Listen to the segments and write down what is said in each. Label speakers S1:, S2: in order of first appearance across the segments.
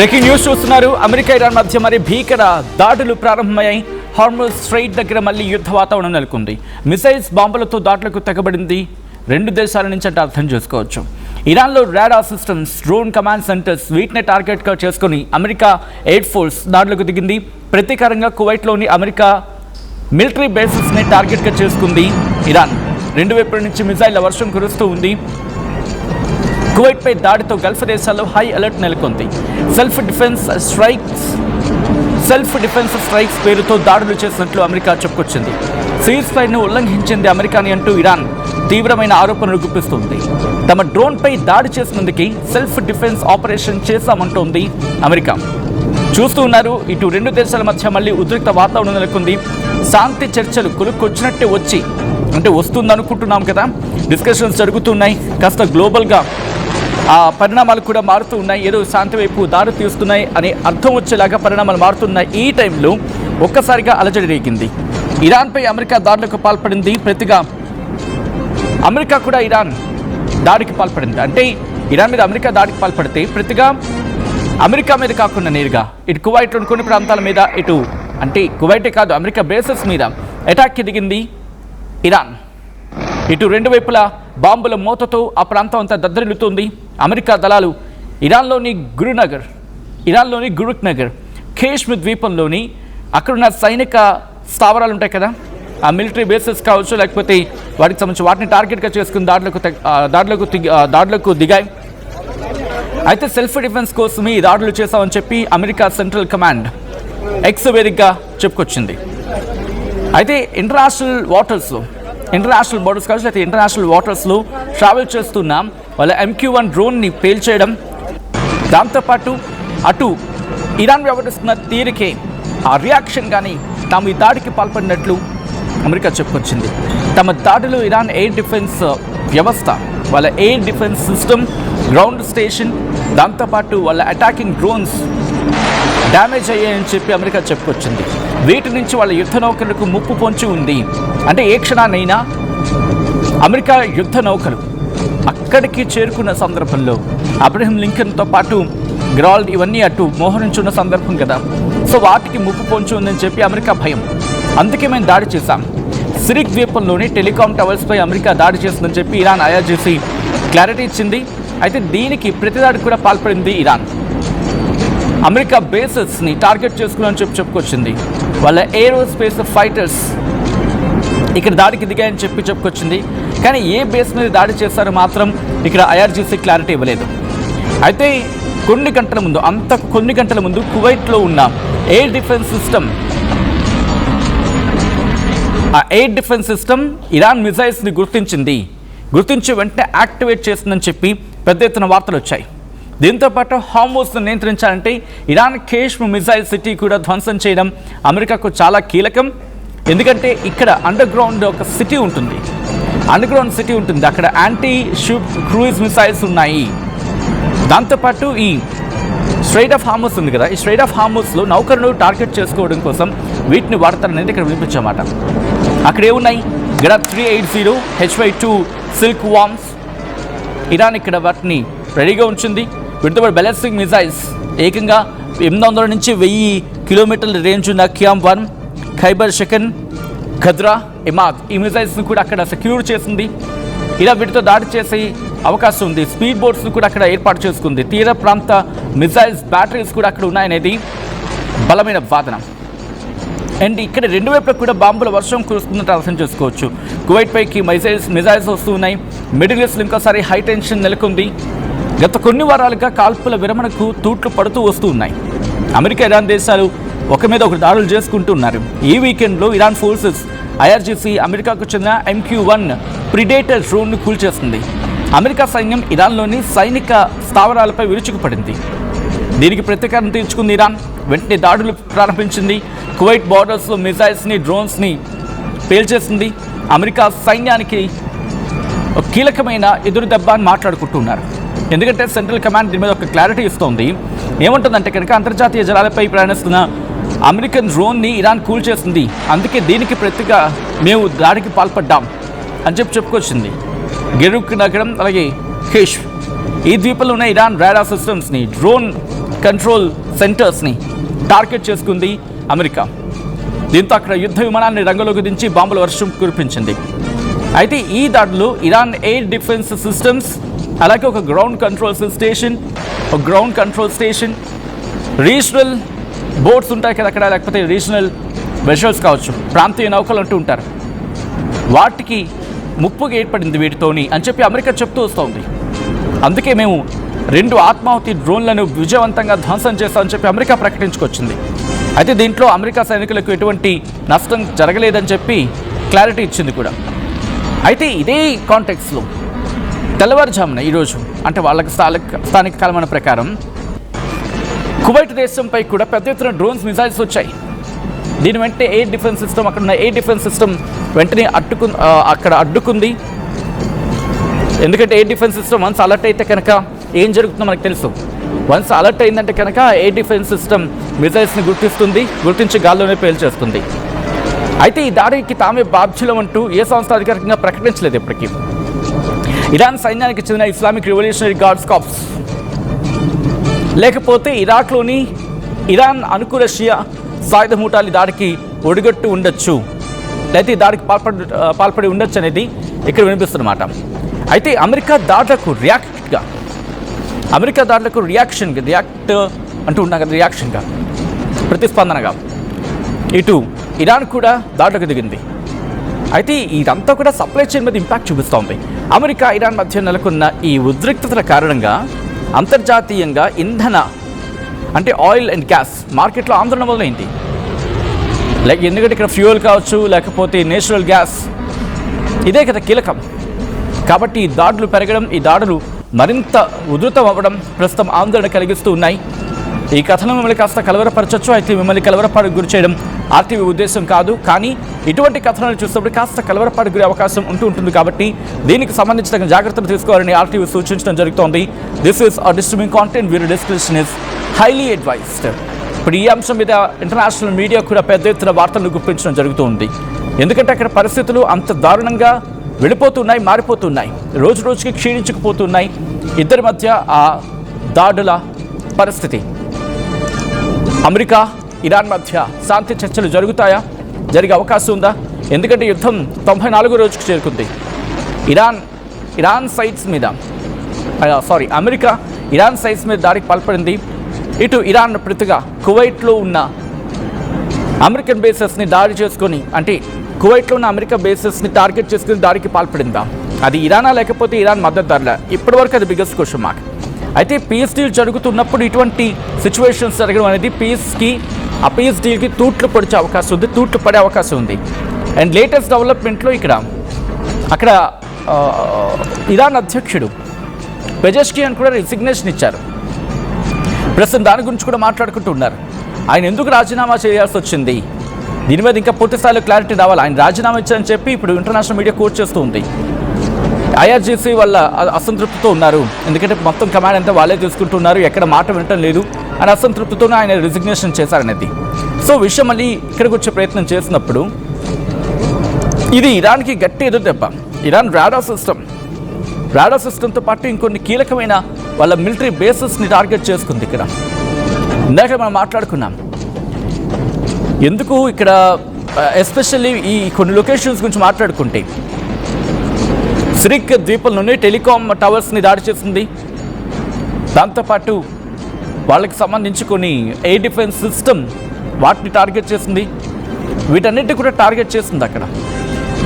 S1: Breaking news చూస్తున్నారు. America Iran మధ్య మరి భీకర దాడులు ప్రారంభమయ్యాయి. హార్ముజ్ స్ట్రైట్ దగ్గర మళ్ళీ యుద్ధ వాతావరణం నెలకొంది. మిసైల్స్ బాంబులతో దాడులకు తెగబడింది. రెండు దేశాల నుంచి అంటే అర్థం చేసుకోవచ్చు. ఇరాన్లో radar systems, drone command centres వీటిని టార్గెట్గా చేసుకుని అమెరికా ఎయిర్ ఫోర్స్ దాడులకు దిగింది. ప్రతీకారంగా కువైట్లోని అమెరికా మిలిటరీ బేసెస్ని టార్గెట్గా చేసుకుంది ఇరాన్. రెండు వైపుల నుంచి మిసైళ్ల వర్షం కురుస్తూ ఉంది. కువైట్పై దాడితో గల్ఫ్ దేశాల్లో హై అలర్ట్ నెలకొంది. సెల్ఫ్ డిఫెన్స్ స్ట్రైక్స్ పేరుతో దాడులు చేసినట్లు అమెరికా చెప్పుకొచ్చింది. సీజ్ ఫైర్ను ఉల్లంఘించింది అమెరికాని అంటూ ఇరాన్ తీవ్రమైన ఆరోపణలు గుప్పిస్తోంది. తమ డ్రోన్పై దాడి చేసినందుకు సెల్ఫ్ డిఫెన్స్ ఆపరేషన్ చేశామంటోంది అమెరికా. చూస్తూ ఉన్నారు, ఇటు రెండు దేశాల మధ్య మళ్ళీ ఉద్రిక్త వాతావరణం నెలకొంది. శాంతి చర్చలు కొలుక్కొచ్చినట్టే వస్తుందనుకుంటున్నాం కదా. డిస్కషన్స్ జరుగుతున్నాయి. కాస్త గ్లోబల్గా ఆ పరిణామాలు కూడా మారుతూ ఉన్నాయి. ఏదో శాంతి వైపు దారి తీస్తున్నాయి అనే అర్థం వచ్చేలాగా పరిణామాలు మారుతున్నాయి. ఈ టైంలో ఒక్కసారిగా అలజడి రేగింది. ఇరాన్పై అమెరికా దాడులకు పాల్పడింది. ప్రతిగా అమెరికా కూడా ఇరాన్ దాడికి పాల్పడింది. అంటే ఇరాన్ మీద అమెరికా దాడికి పాల్పడితే ప్రతిగా అమెరికా మీద కాకుండా నేరుగా ఇటు కువైట్లోని కొన్ని ప్రాంతాల మీద ఇటు అంటే కువైటే కాదు అమెరికా బేసెస్ మీద అటాక్కి దిగింది ఇరాన్. ఇటు రెండు వైపులా బాంబుల మోతతో ఆ ప్రాంతం అంతా దద్దరిల్లుతోంది. అమెరికా దళాలు ఇరాన్లోని గురుక్ నగర్, ఖేష్మి ద్వీపంలోని అక్కడున్న సైనిక స్థావరాలు ఉంటాయి కదా, ఆ మిలిటరీ బేసెస్ కావచ్చు, లేకపోతే వాటికి సంబంధించి వాటిని టార్గెట్గా చేసుకుని దాడులకు దిగాయి. అయితే సెల్ఫ్ డిఫెన్స్ కోసమే ఈ దాడులు చేశామని చెప్పి అమెరికా సెంట్రల్ కమాండ్ ఎక్స్ వేదికగా చెప్పుకొచ్చింది. అయితే ఇంటర్నేషనల్ బోర్డర్స్ కావచ్చు, లేకపోతే ఇంటర్నేషనల్ వాటర్స్లో ట్రావెల్ చేస్తున్న వాళ్ళ MQ-1 డ్రోన్ని పేల్చేయడం, దాంతోపాటు అటు ఇరాన్ వ్యవహరిస్తున్న తీరికే ఆ రియాక్షన్ కానీ తాము ఈ దాడికి పాల్పడినట్లు అమెరికా చెప్పుకొచ్చింది. తమ దాడిలో ఇరాన్ ఎయిర్ డిఫెన్స్ వ్యవస్థ, వాళ్ళ air defence system, ground station, దాంతోపాటు వాళ్ళ అటాకింగ్ డ్రోన్స్ డ్యామేజ్ అయ్యాయని చెప్పి అమెరికా చెప్పుకొచ్చింది. వీటి నుంచి వాళ్ళ యుద్ధ నౌకలకు ముప్పు పొంచి ఉంది. అంటే ఏ క్షణానైనా అమెరికా యుద్ధ నౌకలు అక్కడికి చేరుకున్న సందర్భంలో అబ్రహం లింకన్తో పాటు గ్రాల్డ్ ఇవన్నీ అటు మోహరించున్న సందర్భం కదా. సో వాటికి ముప్పు పొంచి ఉందని చెప్పి అమెరికా భయం. అందుకే మేము దాడి చేశాం. సిరిక్ ద్వీపంలోని టెలికాం టవర్స్పై అమెరికా దాడి చేస్తుందని చెప్పి ఇరాన్ IRGC క్లారిటీ ఇచ్చింది. అయితే దీనికి ప్రతిదాడికి కూడా పాల్పడింది ఇరాన్. అమెరికా బేసెస్ని టార్గెట్ చేసుకుని చెప్పుకొచ్చింది. వాళ్ళ ఏరోస్పేస్ ఫైటర్స్ ఇక్కడ దాడికి దిగాయని చెప్పుకొచ్చింది. కానీ ఏ బేస్ మీద దాడి చేస్తారో మాత్రం ఇక్కడ IRGC క్లారిటీ ఇవ్వలేదు. అయితే కొన్ని గంటల ముందు కువైట్లో ఉన్న ఎయిర్ డిఫెన్స్ సిస్టమ్ ఇరాన్ మిసైల్స్ని గుర్తించి వెంటనే యాక్టివేట్ చేస్తుందని చెప్పి పెద్ద ఎత్తున వార్తలు వచ్చాయి. దీంతోపాటు హార్ముజ్ను నియంత్రించాలంటే ఇరాన్ ఖేష్మి మిసైల్ సిటీ కూడా ధ్వంసం చేయడం అమెరికాకు చాలా కీలకం. ఎందుకంటే ఇక్కడ అండర్ గ్రౌండ్ సిటీ ఉంటుంది. అక్కడ యాంటీ షిప్ క్రూయిజ్ మిసైల్స్ ఉన్నాయి. దాంతోపాటు ఈ స్ట్రైట్ ఆఫ్ హార్ముజ్ ఉంది కదా, ఈ స్ట్రైట్ ఆఫ్ హార్ముజ్లో నౌకర్ను టార్గెట్ చేసుకోవడం కోసం వీటిని వాడతారనేది ఇక్కడ వినిపించమాట. అక్కడ ఏమున్నాయి? Grad 380 HY-2 silk worms. Iran ఇక్కడ వాటిని రెడీగా ఉంచింది. వీటితో బ్యాలిస్టిక్ మిసైల్స్ ఏకంగా 800 నుంచి 1000 కిలోమీటర్ల రేంజ్ ఉన్న QAM-1, ఖైబర్ షెకన్, ఖద్రా, ఇమాద్ ఈ మిసైల్స్ను కూడా అక్కడ సెక్యూర్ చేసింది. ఇలా వీటితో దాడి చేసే అవకాశం ఉంది. స్పీడ్ బోట్స్ను కూడా అక్కడ ఏర్పాటు చేసుకుంది. తీర ప్రాంత మిసైల్స్ బ్యాటరీస్ కూడా అక్కడ ఉన్నాయనేది బలమైన వాదన. అండ్ ఇక్కడ రెండు వైపులకు కూడా బాంబుల వర్షం కురుస్తున్నట్టు అర్థం చేసుకోవచ్చు. కువైట్ పైకి మిసైల్స్ వస్తూ ఉన్నాయి. మిడిల్ ఈస్ట్లో ఇంకోసారి హై టెన్షన్ నెలకొంది. గత కొన్ని వారాలుగా కాల్పుల విరమణకు తూట్లు పడుతూ వస్తూ ఉన్నాయి. అమెరికా ఇరాన్ దేశాలు ఒక మీద ఒకరు దాడులు చేసుకుంటున్నారు. ఈ వీకెండ్లో ఇరాన్ ఫోర్సెస్ IRGC అమెరికాకు చెందిన MQ-1 ప్రిడేటర్ డ్రోన్ను కూల్చేస్తుంది. అమెరికా సైన్యం ఇరాన్లోని సైనిక స్థావరాలపై విరుచుకుపడింది. దీనికి ప్రతీకారం తీర్చుకుంది ఇరాన్. వెంటనే దాడులు ప్రారంభించింది. కువైట్ బార్డర్స్లో మిసైల్స్ని, డ్రోన్స్ని పేల్చేసింది. అమెరికా సైన్యానికి ఒక కీలకమైన ఎదురు దెబ్బ అని మాట్లాడుకుంటున్నారు. ఎందుకంటే సెంట్రల్ కమాండ్ దీని మీద ఒక క్లారిటీ ఇస్తోంది. ఏముంటుందంటే కనుక అంతర్జాతీయ జలాలపై ప్రయాణిస్తున్న అమెరికన్ డ్రోన్ని ఇరాన్ కూల్చేసింది. అందుకే దీనికి ప్రతిగా మేము దాడికి పాల్పడ్డాం అని చెప్పుకొచ్చింది. గెరుక్ నగరం అలాగే ఖేష్ ఈ ద్వీపంలో ఉన్న ఇరాన్ రాడార్ సిస్టమ్స్ని డ్రోన్ కంట్రోల్ సెంటర్స్ని టార్గెట్ చేసుకుంది అమెరికా. దీంతో అక్కడ యుద్ధ విమానాన్ని రంగంలోకి దించి బాంబుల వర్షం కురిపించింది. అయితే ఈ దాడిలో ఇరాన్ ఎయిర్ డిఫెన్స్ సిస్టమ్స్, అలాగే ఒక ground control station, regional boats ఉంటాయి కదా అక్కడ, లేకపోతే రీజనల్ వెషల్స్ కావచ్చు, ప్రాంతీయ నౌకలు అంటూ ఉంటారు, వాటికి ముప్పుగా ఏర్పడింది వీటితోని అని చెప్పి అమెరికా చెప్తూ వస్తోంది. అందుకే మేము 2 ఆత్మాహుతి డ్రోన్లను విజయవంతంగా ధ్వంసం చేస్తామని చెప్పి అమెరికా ప్రకటించుకొచ్చింది. అయితే దీంట్లో అమెరికా సైనికులకు ఎటువంటి నష్టం జరగలేదని చెప్పి క్లారిటీ ఇచ్చింది కూడా. అయితే ఇదే కాంటెక్స్లో తెల్లవారుజామున ఈరోజు, అంటే వాళ్ళకి స్థానిక కాలమాన ప్రకారం కువైట్ దేశంపై కూడా పెద్ద ఎత్తున డ్రోన్స్, మిసైల్స్ వచ్చాయి. దీని వెంటనే ఎయిర్ డిఫెన్స్ సిస్టమ్, అక్కడ ఉన్న ఎయిర్ డిఫెన్స్ సిస్టమ్ వెంటనే అడ్డుకుంది. ఎందుకంటే air defence system once alert అయితే కనుక ఏం జరుగుతుందో మనకు తెలుసు. వన్స్ అలర్ట్ అయిందంటే కనుక ఎయిర్ డిఫెన్స్ సిస్టమ్ మిసైల్స్ని గుర్తించి గాల్లోనే పేల్చేస్తుంది. అయితే ఈ దాడికి తామే బాధ్యులం అంటూ ఏ సంస్థ అధికారికంగా ప్రకటించలేదు ఇప్పటికీ. ఇరాన్ సైన్యానికి చెందిన ఇస్లామిక్ రివల్యూషనరీ గార్డ్స్ కార్ప్స్, లేకపోతే ఇరాక్లోని ఇరాన్ అనుకూల షియా సాయుధ మూటాలి దాడికి ఒడిగట్టు ఉండొచ్చు, లేకపోతే దాడికి పాల్పడి ఉండొచ్చు అనేది ఇక్కడ వినిపిస్తున్నమాట. అయితే అమెరికా దాడులకు రియాక్షన్గా ప్రతిస్పందనగా ఇటు ఇరాన్ కూడా దాడులకు దిగింది. అయితే ఇదంతా కూడా సప్లై చైన్ మీద ఇంపాక్ట్ చూపిస్తోంది. అమెరికా, ఇరాన్ మధ్య నెలకొన్న ఈ ఉద్రిక్తతల కారణంగా అంతర్జాతీయంగా ఇంధన, అంటే ఆయిల్ అండ్ గ్యాస్ మార్కెట్లో ఆందోళన మొదలైంది. ఎందుకంటే ఇక్కడ ఫ్యూయల్ కావచ్చు, లేకపోతే నేచురల్ గ్యాస్, ఇదే కదా కీలకం. కాబట్టి ఈ దాడులు పెరగడం, ఈ దాడులు మరింత ఉధృతం అవ్వడం ప్రస్తుతం ఆందోళన కలిగిస్తూ ఉన్నాయి. ఈ కథనం మిమ్మల్ని కాస్త కలవరపరచవచ్చు. అయితే మిమ్మల్ని కలవరపాటుకు గురి చేయడం ఆర్టీవీ ఉద్దేశం కాదు. కానీ ఇటువంటి కథనాలు చూసినప్పుడు కాస్త కలవరపాటుకు గురి అవకాశం ఉంటుంది. కాబట్టి దీనికి సంబంధించి తగిన జాగ్రత్తలు తీసుకోవాలని ఆర్టీవీ సూచించడం జరుగుతోంది. This is a disturbing content. వీరి డిస్క్రిప్షన్ ఇస్ హైలీ అడ్వైస్డ్. ఇప్పుడు ఈ అంశం మీద ఇంటర్నేషనల్ మీడియా కూడా పెద్ద ఎత్తున వార్తలు గుప్పించడం జరుగుతుంది. ఎందుకంటే అక్కడ పరిస్థితులు అంత దారుణంగా వెళ్ళిపోతున్నాయి, మారిపోతున్నాయి, రోజు రోజుకి క్షీణించుకుపోతున్నాయి. ఇద్దరి మధ్య ఆ దాడుల పరిస్థితి, అమెరికా, ఇరాన్ మధ్య శాంతి చర్చలు జరిగే అవకాశం ఉందా? ఎందుకంటే యుద్ధం 94వ రోజుకు చేరుకుంది. అమెరికా ఇరాన్ సైట్స్ మీద దాడికి పాల్పడింది. ఇటు ఇరాన్ ప్రతిగా కువైట్లో ఉన్న అమెరికన్ బేసెస్ని దాడి చేసుకొని, అంటే కువైట్లో ఉన్న అమెరికా బేసెస్ని టార్గెట్ చేసుకుని దాడికి పాల్పడిందా? అది ఇరానా లేకపోతే ఇరాన్ మద్దతుదారులా? ఇప్పటివరకు అది బిగ్గెస్ట్ క్వశ్చన్ మార్క్. అయితే పీస్ డీల్ జరుగుతున్నప్పుడు ఇటువంటి సిచ్యువేషన్స్ జరగడం అనేది ఆ పీస్ డీల్కి తూట్లు పడే అవకాశం ఉంది. అండ్ లేటెస్ట్ డెవలప్మెంట్లో అక్కడ ఇరాన్ అధ్యక్షుడు పెజెష్కియాన్ కూడా రిసిగ్నేషన్ ఇచ్చారు. ప్రస్తుతం దాని గురించి కూడా మాట్లాడుకుంటూ ఉన్నారు. ఆయన ఎందుకు రాజీనామా చేయాల్సి వచ్చింది, దీని మీద ఇంకా పూర్తి స్థాయిలో క్లారిటీ రావాలి. ఆయన రాజీనామా ఇచ్చారని చెప్పి ఇప్పుడు ఇంటర్నేషనల్ మీడియా కోట్ చేస్తూ ఉంది. IRGC వల్ల అసంతృప్తితో ఉన్నారు. ఎందుకంటే మొత్తం కమాండ్ అంతా వాళ్ళే తీసుకుంటున్నారు, ఎక్కడ మాట వినటం లేదు అని అసంతృప్తితోనే ఆయన రిజిగ్నేషన్ చేశారనేది. సో విషయం మళ్ళీ ఇక్కడికి వచ్చే ప్రయత్నం చేసినప్పుడు ఇది ఇరాన్కి గట్టి ఎదురు దెబ్బ. ఇరాన్ రాడార్ సిస్టమ్తో పాటు ఇంకొన్ని కీలకమైన వాళ్ళ మిలిటరీ బేసెస్ని టార్గెట్ చేసుకుంది. ఇక్కడ ఇందాక మనం మాట్లాడుకున్నాం ఎందుకు ఇక్కడ ఎస్పెషల్లీ ఈ కొన్ని లొకేషన్స్ గురించి మాట్లాడుకుంటే సిరిక్ ద్వీపంలోని టెలికాం టవర్స్ని దాడి చేసింది. దాంతోపాటు వాళ్ళకి సంబంధించి కొన్ని ఎయిర్ డిఫెన్స్ సిస్టమ్ వాటిని టార్గెట్ చేసింది. వీటన్నిటిని కూడా టార్గెట్ చేసింది అక్కడ.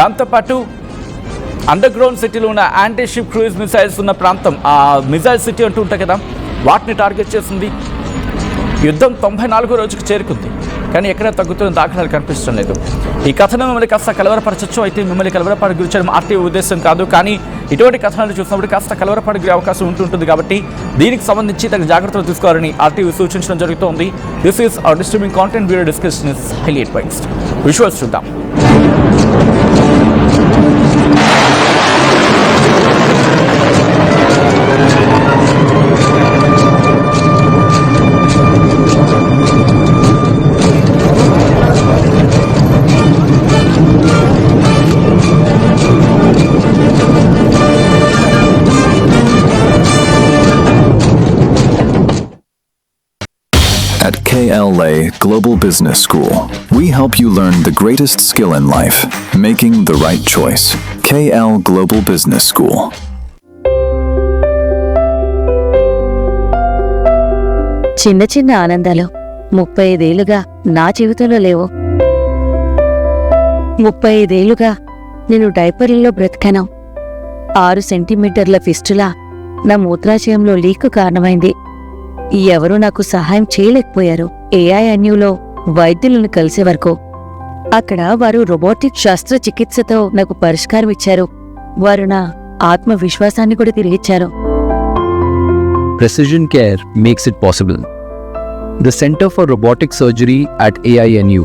S1: దాంతోపాటు అండర్ గ్రౌండ్ సిటీలో ఉన్న యాంటీ షిప్ క్రూయిజ్ మిసైల్స్ ఉన్న ప్రాంతం, ఆ మిసైల్ సిటీ అంటూ ఉంటాయి కదా, వాటిని టార్గెట్ చేసింది. యుద్ధం 94వ రోజుకు చేరుకుంది, కానీ ఎక్కడ తగ్గుతున్న దాఖలాలు కనిపించడం లేదు. ఈ కథనం మిమ్మల్ని కాస్త కలవరపరచచ్చు. అయితే మిమ్మల్ని కలవరపాటు గురి చేయడం ఆర్టీవీ ఉద్దేశం కాదు. కానీ ఇటువంటి కథనాలు చూసినప్పుడు కాస్త కలవరపాటు గురి అవకాశం ఉంటుంది. కాబట్టి దీనికి సంబంధించి తగిన జాగ్రత్తలు తీసుకోవాలని ఆర్టీవీ సూచించడం జరుగుతోంది. This is our disturbing content. Video discussion is highly advised. Visuals చూద్దాం.
S2: At KLA Global Business School, we help you learn the greatest skill in life, making the right choice. KL Global Business School.
S3: చిన్న చిన్న ఆనందాలు 35 ఏళ్లుగా నా జీవితంలో లేవు. 35 ఏళ్లుగా నేను డైపర్లలో బ్రతికాను. 6 సెంటీమీటర్ల ఫిస్టులా నా మూత్రాశయంలో లీకు కారణమైంది. ఎవరూ నాకు సహాయం చేయలేకపోయారు. AINUలో వైద్యులను కలిసే వరకు. అక్కడ వారు రోబోటిక్ శస్త్రచికిత్సతో నాకు పరిష్కారం ఇచ్చారు. వారు నా ఆత్మవిశ్వాసాన్ని కూడా తిరిగిచ్చారు.
S4: Precision care makes it possible. The Center for Robotic Surgery at AINU